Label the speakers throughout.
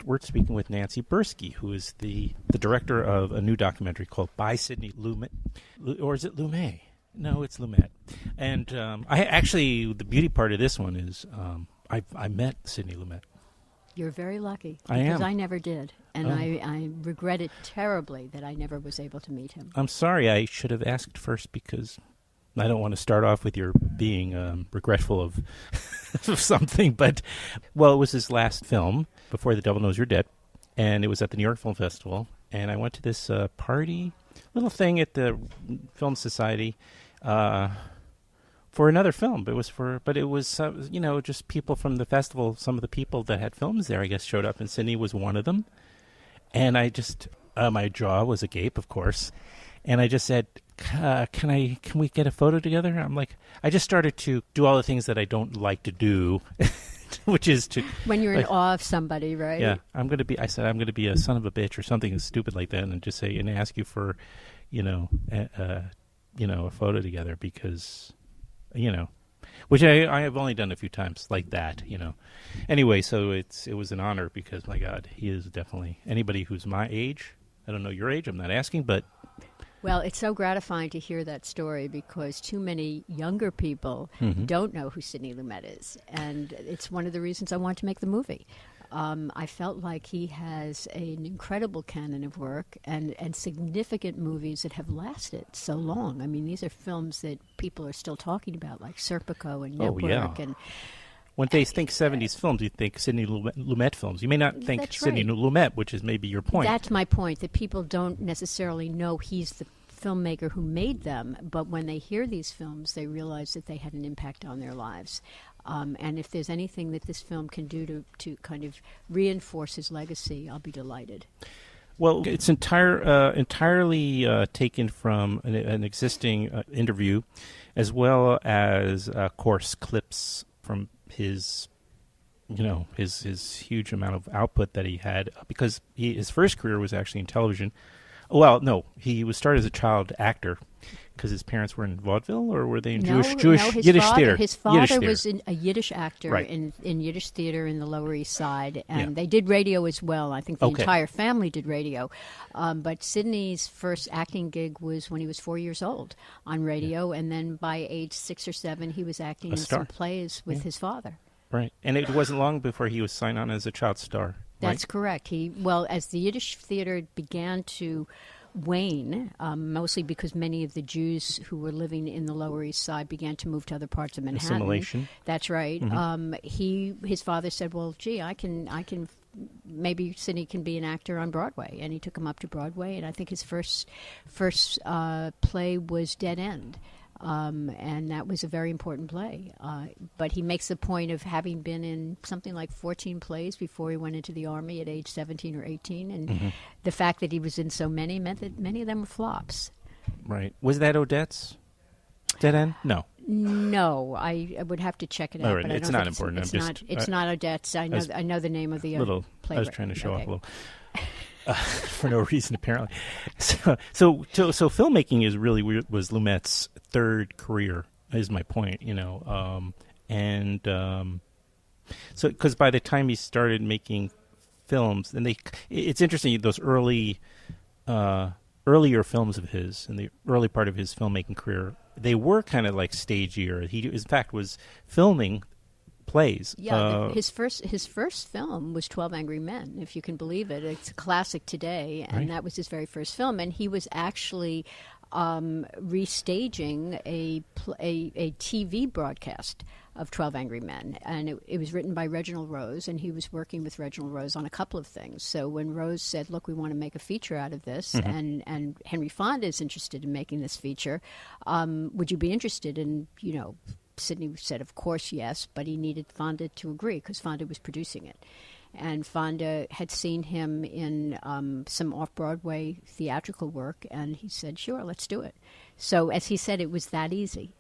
Speaker 1: we're speaking with Nancy Buirski, who is the director of a new documentary called By Sidney Lumet. Or is it Lumet? No, it's Lumet. And I actually, the beauty part of this one is I met Sidney Lumet.
Speaker 2: You're very lucky.
Speaker 1: I am.
Speaker 2: Because I never did. And I regret it terribly that I never was able to meet him.
Speaker 1: I'm sorry. I should have asked first because I don't want to start off with your being regretful of something. But, well, it was his last film before The Devil Knows You're Dead. And it was at the New York Film Festival. And I went to this party, little thing at the Film Society for another film. It was just people from the festival. Some of the people that had films there, I guess, showed up, and Sidney was one of them. And I just, my jaw was agape, of course. And I just said, can we get a photo together? I'm like, I just started to do all the things that I don't like to do, which is to...
Speaker 2: When you're in awe of somebody, right?
Speaker 1: Yeah. I said, I'm going to be a son of a bitch or something stupid like that, and just say, and ask you for, a photo together because, which I have only done a few times like that, Anyway, so it was an honor because, my God, he is definitely anybody who's my age. I don't know your age. I'm not asking, but...
Speaker 2: Well, it's so gratifying to hear that story because too many younger people don't know who Sidney Lumet is. And it's one of the reasons I wanted to make the movie. I felt like he has an incredible canon of work and significant movies that have lasted so long. I mean, these are films that people are still talking about, like Serpico and Network.
Speaker 1: Oh, yeah.
Speaker 2: And
Speaker 1: when they think 70s films, you think Sidney Lumet films. You may not think
Speaker 2: That's
Speaker 1: Sidney
Speaker 2: right.
Speaker 1: Lumet, which is maybe your point.
Speaker 2: That's my point, that people don't necessarily know he's the filmmaker who made them, but when they hear these films, they realize that they had an impact on their lives. And if there's anything that this film can do to kind of reinforce his legacy, I'll be delighted.
Speaker 1: Well, it's entirely taken from an existing interview, as well as, of course, clips from his huge amount of output that he had, because his first career was actually in television. Well, no, he was started as a child actor because his parents were in vaudeville, or were they in Yiddish theater?
Speaker 2: His father was a Yiddish actor
Speaker 1: right.
Speaker 2: in Yiddish theater in the Lower East Side, and they did radio as well. I think the entire family did radio. But Sidney's first acting gig was when he was 4 years old on radio, and then by age 6 or 7, he was acting in some plays with his father.
Speaker 1: Right, and it wasn't long before he was signed on as a child star.
Speaker 2: That's correct. As the Yiddish theater began to wane, mostly because many of the Jews who were living in the Lower East Side began to move to other parts of Manhattan.
Speaker 1: Assimilation.
Speaker 2: That's right. His father said, "Well, gee, I can. Maybe Sidney can be an actor on Broadway," and he took him up to Broadway. And I think his first play was Dead End. And that was a very important play. But he makes the point of having been in something like 14 plays before he went into the Army at age 17 or 18. And the fact that he was in so many meant that many of them were flops.
Speaker 1: Right. Was that Odette's Dead End? No.
Speaker 2: No, I would have to check it out.
Speaker 1: All right.
Speaker 2: But
Speaker 1: It's not important.
Speaker 2: It's not Odette's. I know the name of the play.
Speaker 1: I was trying to show off a little. For no reason, apparently. So filmmaking was Lumet's third career, is my point, so because by the time he started making films, and it's interesting, those earlier films of his, in the early part of his filmmaking career, they were kind of like stagier. He, in fact, was filming plays.
Speaker 2: Yeah, his first film was 12 Angry Men, if you can believe it. It's a classic today, and that was his very first film. And he was actually restaging a TV broadcast of 12 Angry Men, and it was written by Reginald Rose, and he was working with Reginald Rose on a couple of things. So when Rose said, "Look, we want to make a feature out of this, and Henry Fonda is interested in making this feature, would you be interested in, Sidney said, of course, yes, but he needed Fonda to agree because Fonda was producing it. And Fonda had seen him in some off-Broadway theatrical work, and he said, sure, let's do it. So, as he said, it was that easy.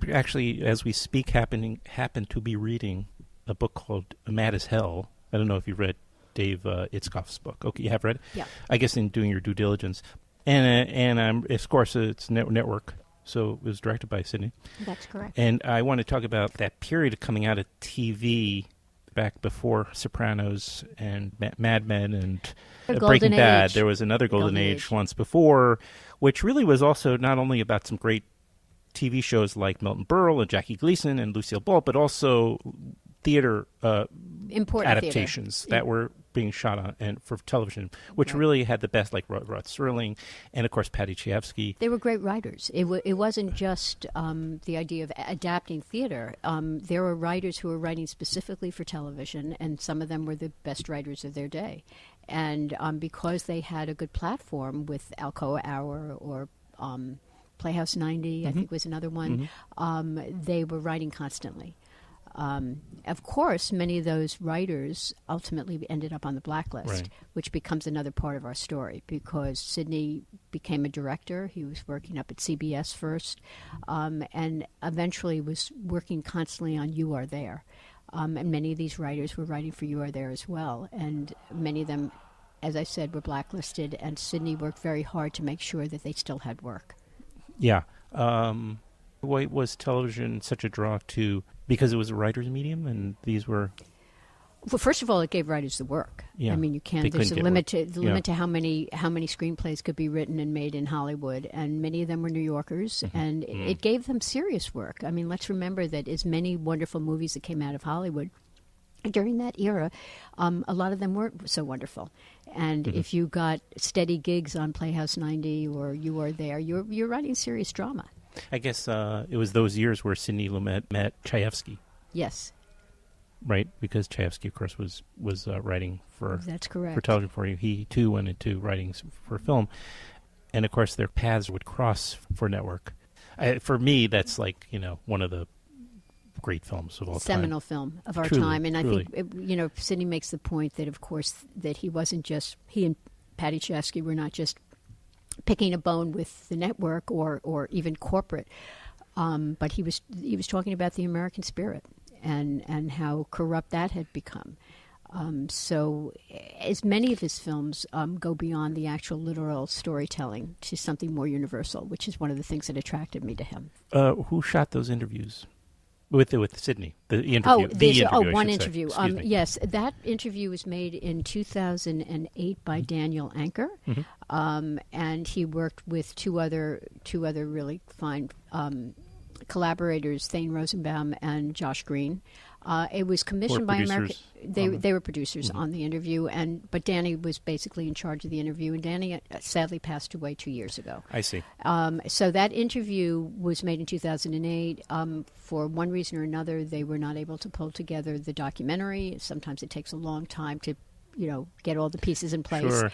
Speaker 1: Actually, as we speak, happen to be reading a book called Mad as Hell. I don't know if you've read Dave Itzkoff's book. Okay, you have read it?
Speaker 2: Yeah.
Speaker 1: I guess in doing your due diligence. And of course, it's Network. So it was directed by Sidney.
Speaker 2: That's correct.
Speaker 1: And I want to talk about that period of coming out of TV back before Sopranos and Mad Men and
Speaker 2: The
Speaker 1: Breaking
Speaker 2: golden
Speaker 1: Bad.
Speaker 2: age.
Speaker 1: There was another golden
Speaker 2: golden
Speaker 1: age
Speaker 2: age.
Speaker 1: once before, which really was also not only about some great TV shows like Milton Berle and Jackie Gleason and Lucille Ball, but also theater
Speaker 2: Important
Speaker 1: adaptations
Speaker 2: theater.
Speaker 1: that were being shot on and for television, which
Speaker 2: Right.
Speaker 1: really had the best, like Rod Serling and, of course, Patty Chayefsky.
Speaker 2: They were great writers. It wasn't just the idea of adapting theater. There were writers who were writing specifically for television, and some of them were the best writers of their day. And because they had a good platform with Alcoa Hour or Playhouse 90, I think was another one, they were writing constantly. Of course, many of those writers ultimately ended up on the blacklist,
Speaker 1: Right.
Speaker 2: which becomes another part of our story because Sidney became a director. He was working up at CBS first and eventually was working constantly on You Are There. And many of these writers were writing for You Are There as well. And many of them, as I said, were blacklisted, and Sidney worked very hard to make sure that they still had work.
Speaker 1: Yeah. Why was television such a draw to, because it was a writer's medium and these were...
Speaker 2: Well, first of all, it gave writers the work.
Speaker 1: Yeah.
Speaker 2: I mean, you can't.
Speaker 1: They
Speaker 2: There's a
Speaker 1: couldn't get
Speaker 2: limit
Speaker 1: work.
Speaker 2: to limit to how many screenplays could be written and made in Hollywood, and many of them were New Yorkers, and it gave them serious work. I mean, let's remember that as many wonderful movies that came out of Hollywood during that era, a lot of them weren't so wonderful. And if you got steady gigs on Playhouse 90 or You Are There, you're writing serious drama.
Speaker 1: I guess it was those years where Sidney Lumet met Chayefsky,
Speaker 2: Yes,
Speaker 1: right? Because Chayefsky, of course, was writing for
Speaker 2: that's correct.
Speaker 1: television for you. He, too, went into writing for film. And, of course, their paths would cross for network. For me, that's like, one of the great films of all time.
Speaker 2: Seminal film of our
Speaker 1: Truly,
Speaker 2: time. And
Speaker 1: truly.
Speaker 2: I think, Sidney makes the point that, of course, that he wasn't just, he and Patty Chayefsky were not just picking a bone with the network or even corporate, but he was talking about the American spirit and how corrupt that had become. So as many of his films go beyond the actual literal storytelling to something more universal, which is one of the things that attracted me to him.
Speaker 1: Who shot those interviews? With Sidney, the interview.
Speaker 2: One
Speaker 1: I should say.
Speaker 2: interview.
Speaker 1: Excuse me.
Speaker 2: Yes, that interview was made in 2008 by Daniel Anker, and he worked with two other really fine collaborators, Thane Rosenbaum and Josh Green. It was commissioned by American. They were producers on the interview, but Danny was basically in charge of the interview. And Danny sadly passed away 2 years ago.
Speaker 1: I see.
Speaker 2: So that interview was made in 2008. For one reason or another, they were not able to pull together the documentary. Sometimes it takes a long time to, get all the pieces in place.
Speaker 1: Sure.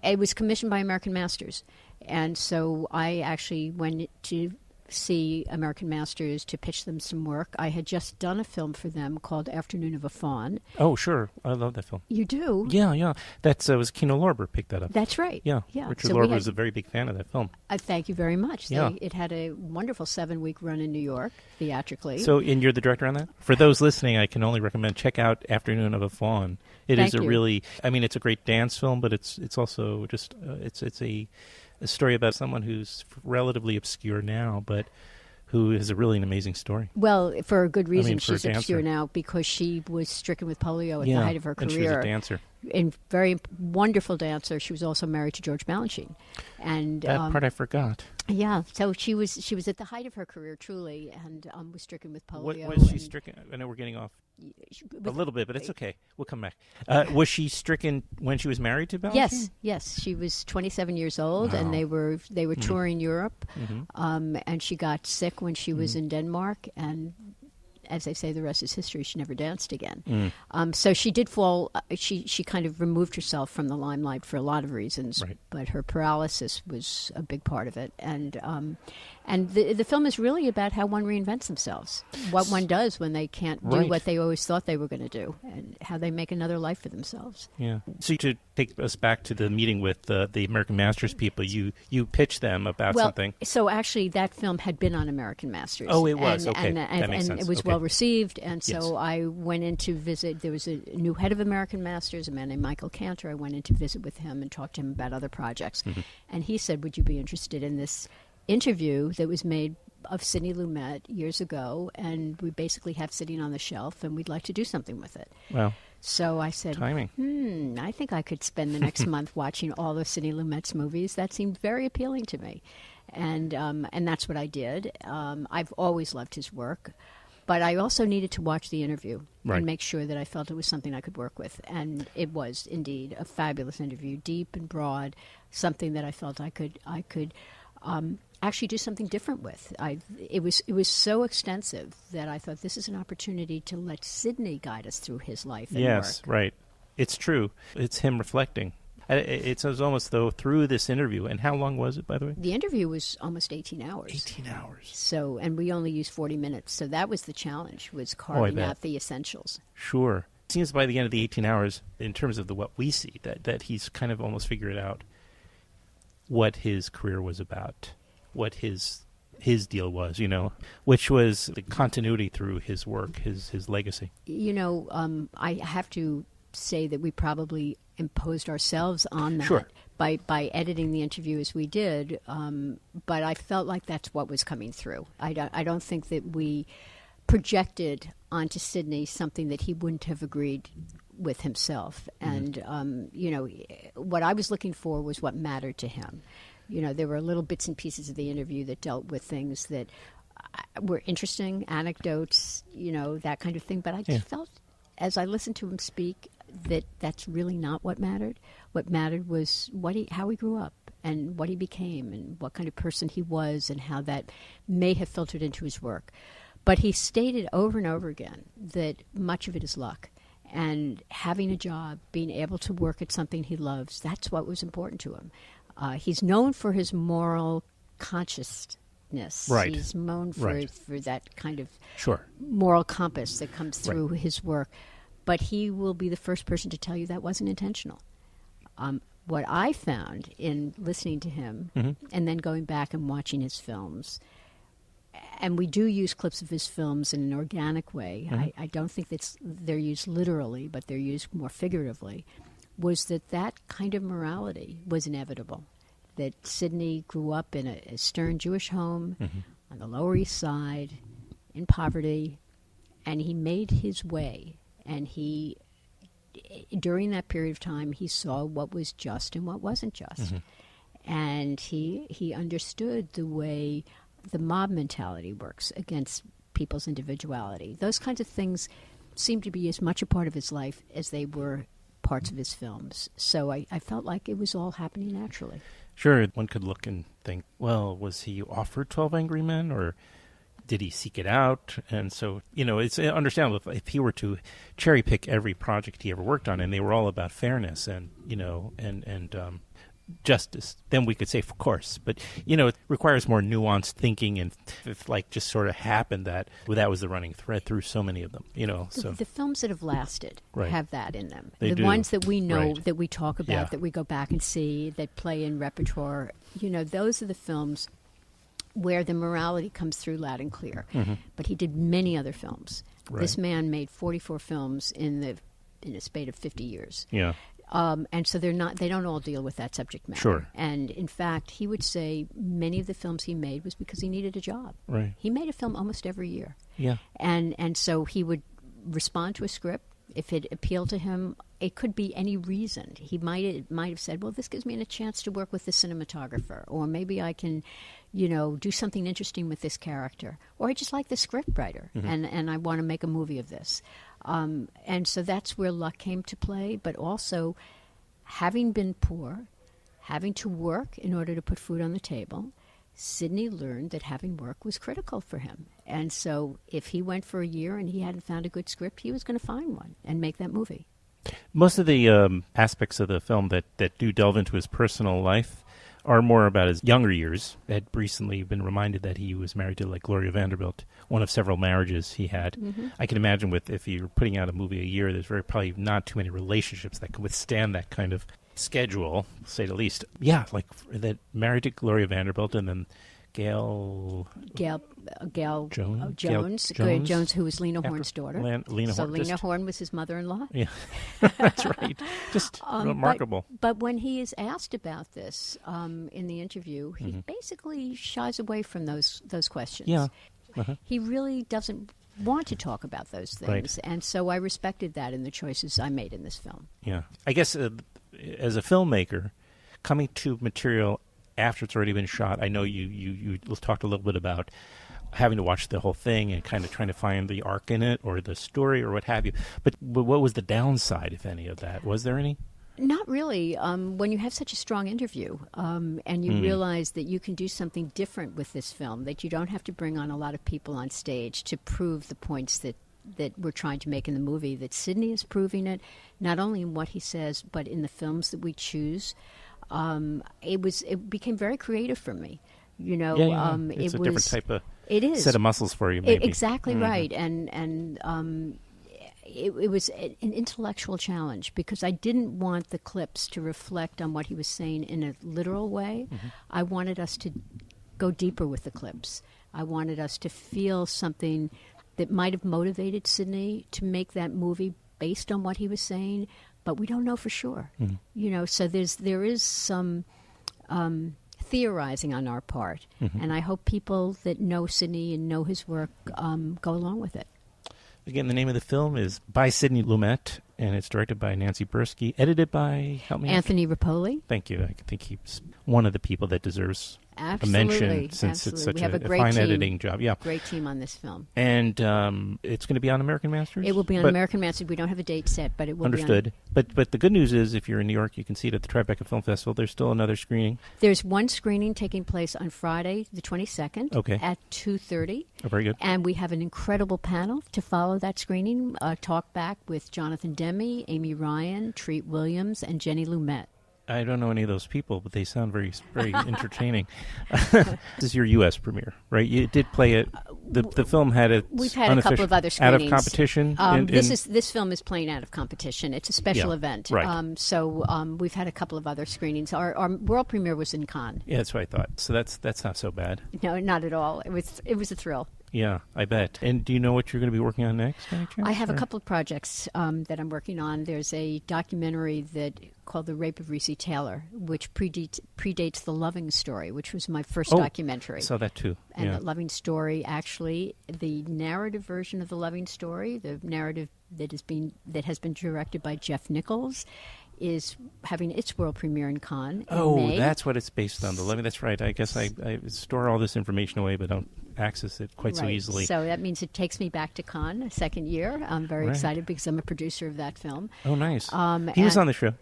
Speaker 2: It was commissioned by American Masters, and so I actually went to see American Masters to pitch them some work. I had just done a film for them called Afternoon of a Faun.
Speaker 1: Oh, sure. I love that film.
Speaker 2: You do?
Speaker 1: Yeah. That's was Kino Lorber picked that up.
Speaker 2: That's right.
Speaker 1: Yeah. Richard Lorber was a very big fan of that film.
Speaker 2: Thank you very much.
Speaker 1: Yeah.
Speaker 2: It had a wonderful 7-week run in New York, theatrically.
Speaker 1: So, and you're the director on that? For those listening, I can only recommend check out Afternoon of a Faun. It is
Speaker 2: Thank you.
Speaker 1: really, it's a great dance film, but it's also just it's a story about someone who's relatively obscure now, but who is really an amazing story.
Speaker 2: Well, for a good reason,
Speaker 1: for a
Speaker 2: she's obscure
Speaker 1: dancer.
Speaker 2: now because she was stricken with polio at the height of her career.
Speaker 1: And she was a dancer.
Speaker 2: And very wonderful dancer. She was also married to George Balanchine. And
Speaker 1: That part I forgot.
Speaker 2: yeah, so she was at the height of her career, truly, and was stricken with polio.
Speaker 1: What was she stricken? I know we're getting off a little bit, but it's okay. We'll come back. Was she stricken when she was married to Balanchine?
Speaker 2: Yes. She was 27 years old, and they were touring Europe, and she got sick when she was in Denmark, and as they say, the rest is history. She never danced again. So she did fall. She kind of removed herself from the limelight for a lot of reasons,
Speaker 1: Right.
Speaker 2: but her paralysis was a big part of it. And the film is really about how one reinvents themselves, what one does when they can't do
Speaker 1: Right.
Speaker 2: what they always thought they were going to do, and how they make another life for themselves.
Speaker 1: Yeah. So to take us back to the meeting with the American Masters people, you pitched them about something.
Speaker 2: So actually, that film had been on American Masters.
Speaker 1: Oh, it was.
Speaker 2: And,
Speaker 1: Okay.
Speaker 2: and,
Speaker 1: That
Speaker 2: and,
Speaker 1: makes
Speaker 2: and
Speaker 1: sense.
Speaker 2: it was
Speaker 1: Okay.
Speaker 2: well received, and so
Speaker 1: Yes.
Speaker 2: I went in to visit. There was a new head of American Masters, a man named Michael Cantor. I went in to visit with him and talk to him about other projects. And he said, would you be interested in this interview that was made of Sidney Lumet years ago, and we basically have sitting on the shelf, and we'd like to do something with it.
Speaker 1: Well,
Speaker 2: so I said,
Speaker 1: timing.
Speaker 2: I think I could spend the next month watching all of Sidney Lumet's movies. That seemed very appealing to me. And that's what I did. I've always loved his work. But I also needed to watch the interview and make sure that I felt it was something I could work with. And it was indeed a fabulous interview, deep and broad, something that I felt I could actually do something different with. It was so extensive that I thought this is an opportunity to let Sidney guide us through his life and work.
Speaker 1: Yes, right. It's true. It's him reflecting. It was almost, though, through this interview. And how long was it, by the way?
Speaker 2: The interview was almost 18 hours.
Speaker 1: 18 hours.
Speaker 2: So, and we only used 40 minutes. So that was the challenge, was carving out the essentials.
Speaker 1: Sure. It seems by the end of the 18 hours, in terms of what we see, that he's kind of almost figured out what his career was about, what his deal was, which was the continuity through his work, his legacy.
Speaker 2: I have to say that we probably imposed ourselves on that
Speaker 1: sure.
Speaker 2: by editing the interview as we did, but I felt like that's what was coming through. I don't think that we projected onto Sidney something that he wouldn't have agreed with himself. And, what I was looking for was what mattered to him. There were little bits and pieces of the interview that dealt with things that were interesting, anecdotes, that kind of thing. But I just felt, as I listened to him speak, that that's really not what mattered. What mattered was how he grew up and what he became and what kind of person he was and how that may have filtered into his work. But he stated over and over again that much of it is luck. And having a job, being able to work at something he loves, that's what was important to him. He's known for his moral consciousness.
Speaker 1: Right.
Speaker 2: He's known for that kind of moral compass that comes through his work. But he will be the first person to tell you that wasn't intentional. What I found in listening to him and then going back and watching his films, and we do use clips of his films in an organic way. I don't think they're used literally, but they're used more figuratively, was that kind of morality was inevitable. That Sidney grew up in a stern Jewish home on the Lower East Side, in poverty, and he made his way. And during that period of time, he saw what was just and what wasn't just. And he understood the way the mob mentality works against people's individuality. Those kinds of things seemed to be as much a part of his life as they were parts of his films. So I felt like it was all happening naturally.
Speaker 1: Sure, one could look and think, well, was he offered 12 Angry Men, or did he seek it out? And so, it's understandable if he were to cherry pick every project he ever worked on, and they were all about fairness and justice, then we could say, of course. But, it requires more nuanced thinking, and if just sort of happened that was the running thread through so many of them, so.
Speaker 2: The films that have lasted have that in them.
Speaker 1: They
Speaker 2: the
Speaker 1: do.
Speaker 2: Ones that we know, that we talk about, that we go back and see, that play in repertoire, those are the films where the morality comes through loud and clear. But he did many other films. This man made 44 films in a spate of 50 years.
Speaker 1: Yeah.
Speaker 2: And so they don't all deal with that subject matter.
Speaker 1: Sure.
Speaker 2: And in fact, he would say many of the films he made was because he needed a job.
Speaker 1: Right.
Speaker 2: He made a film almost every year.
Speaker 1: Yeah.
Speaker 2: And so he would respond to a script. If it appealed to him, it could be any reason. He might have said, well, this gives me a chance to work with the cinematographer, or maybe I can, do something interesting with this character, or I just like the script writer, and I want to make a movie of this. And so that's where luck came to play, but also having been poor, having to work in order to put food on the table, Sidney learned that having work was critical for him. And so if he went for a year and he hadn't found a good script, he was going to find one and make that movie.
Speaker 1: Most of the aspects of the film that do delve into his personal life are more about his younger years. Had recently been reminded that he was married to Gloria Vanderbilt, one of several marriages he had. I can imagine if you're putting out a movie a year, there's probably not too many relationships that can withstand that kind of schedule, to say the least. Yeah, that married to Gloria Vanderbilt and then Gail
Speaker 2: Jones, who was Lena Horne's daughter. Lena Horne was his mother-in-law.
Speaker 1: Yeah, that's right. Just remarkable.
Speaker 2: But when he is asked about this in the interview, he basically shies away from those questions.
Speaker 1: Yeah.
Speaker 2: He really doesn't want to talk about those things,
Speaker 1: right.
Speaker 2: And so I respected that in the choices I made in this film.
Speaker 1: Yeah, I guess as a filmmaker, coming to material after it's already been shot, I know you talked a little bit about having to watch the whole thing and kind of trying to find the arc in it or the story or what have you. But what was the downside, if any, of that? Was there any?
Speaker 2: Not really. When you have such a strong interview and you realize that you can do something different with this film, that you don't have to bring on a lot of people on stage to prove the points that we're trying to make in the movie, that Sidney is proving it, not only in what he says, but in the films that we choose. It became very creative for me. You know,
Speaker 1: it's a different type of
Speaker 2: set
Speaker 1: of muscles for you, maybe.
Speaker 2: Exactly right. And it was an intellectual challenge because I didn't want the clips to reflect on what he was saying in a literal way. I wanted us to go deeper with the clips. I wanted us to feel something that might have motivated Sidney to make that movie based on what he was saying, but we don't know for sure. You know, so there is some theorizing on our part, and I hope people that know Sidney and know his work go along with it.
Speaker 1: Again, the name of the film is By Sidney Lumet, and it's directed by Nancy Buirski, edited by, help me,
Speaker 2: Anthony Rapoli.
Speaker 1: Thank you. I think he's one of the people that deserves a mention since it's such a fine
Speaker 2: team.
Speaker 1: Editing job. Yeah,
Speaker 2: great team on this film.
Speaker 1: And it's going to be on American Masters?
Speaker 2: It will be on American Masters. We don't have a date set, but it will
Speaker 1: understood.
Speaker 2: be on.
Speaker 1: But the good news is, if you're in New York, you can see it at the Tribeca Film Festival. There's still another screening.
Speaker 2: There's one screening taking place on Friday, the 22nd, at 2:30.
Speaker 1: Oh, very good.
Speaker 2: And we have an incredible panel to follow that screening. Talk back with Jonathan Demme, Amy Ryan, Treat Williams, and Jenny Lumet.
Speaker 1: I don't know any of those people, but they sound very, very entertaining. This is your U.S. premiere, right? You did play it. The film had it.
Speaker 2: We've had a couple of other screenings.
Speaker 1: Out of competition?
Speaker 2: This film is playing out of competition. It's a special event.
Speaker 1: Right.
Speaker 2: So we've had a couple of other screenings. Our world premiere was in Cannes.
Speaker 1: Yeah, that's what I thought. So that's not so bad.
Speaker 2: No, not at all. It was a thrill.
Speaker 1: Yeah, I bet. And do you know what you're going to be working on next?
Speaker 2: I have a couple of projects that I'm working on. There's a documentary called The Rape of Reese Taylor, which predates The Loving Story, which was my first documentary.
Speaker 1: I saw that too.
Speaker 2: And The Loving Story, actually, the narrative version of The Loving Story, the narrative that has been directed by Jeff Nichols, is having its world premiere in Cannes.
Speaker 1: Oh, that's what it's based on. The Loving. That's right. I guess I store all this information away, but don't access it quite so easily.
Speaker 2: So that means it takes me back to Cannes a second year. I'm very excited because I'm a producer of that film.
Speaker 1: Oh, nice. He was on the show.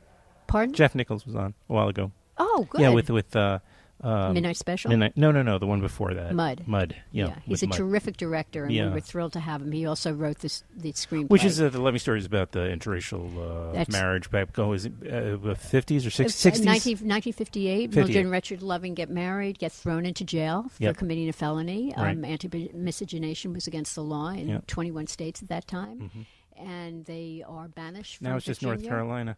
Speaker 2: Pardon?
Speaker 1: Jeff Nichols was on a while ago.
Speaker 2: Oh, good.
Speaker 1: Yeah, with
Speaker 2: Midnight Special?
Speaker 1: No, the one before that.
Speaker 2: Mud.
Speaker 1: Yeah,
Speaker 2: he's a terrific director, and we were thrilled to have him. He also wrote the screenplay.
Speaker 1: Which is The Loving Story is about the interracial marriage back, is it 50s or 60s?
Speaker 2: 1958. Mildred and Richard Loving get married, get thrown into jail for committing a felony. Anti-miscegenation was against the law in 21 states at that time. And they are banished from
Speaker 1: Now it's just
Speaker 2: Virginia.
Speaker 1: North Carolina.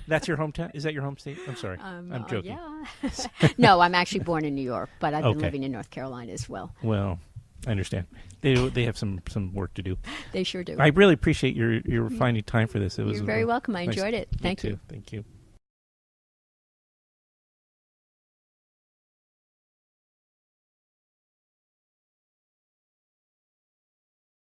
Speaker 1: That's your hometown? Is that your home state? I'm sorry. I'm joking.
Speaker 2: Yeah. No, I'm actually born in New York, but I've been living in North Carolina as well.
Speaker 1: Well, I understand. They have some work to do.
Speaker 2: They sure do.
Speaker 1: I really appreciate your finding time for this. You're
Speaker 2: very welcome. I enjoyed it. Thank you.
Speaker 1: Thank you.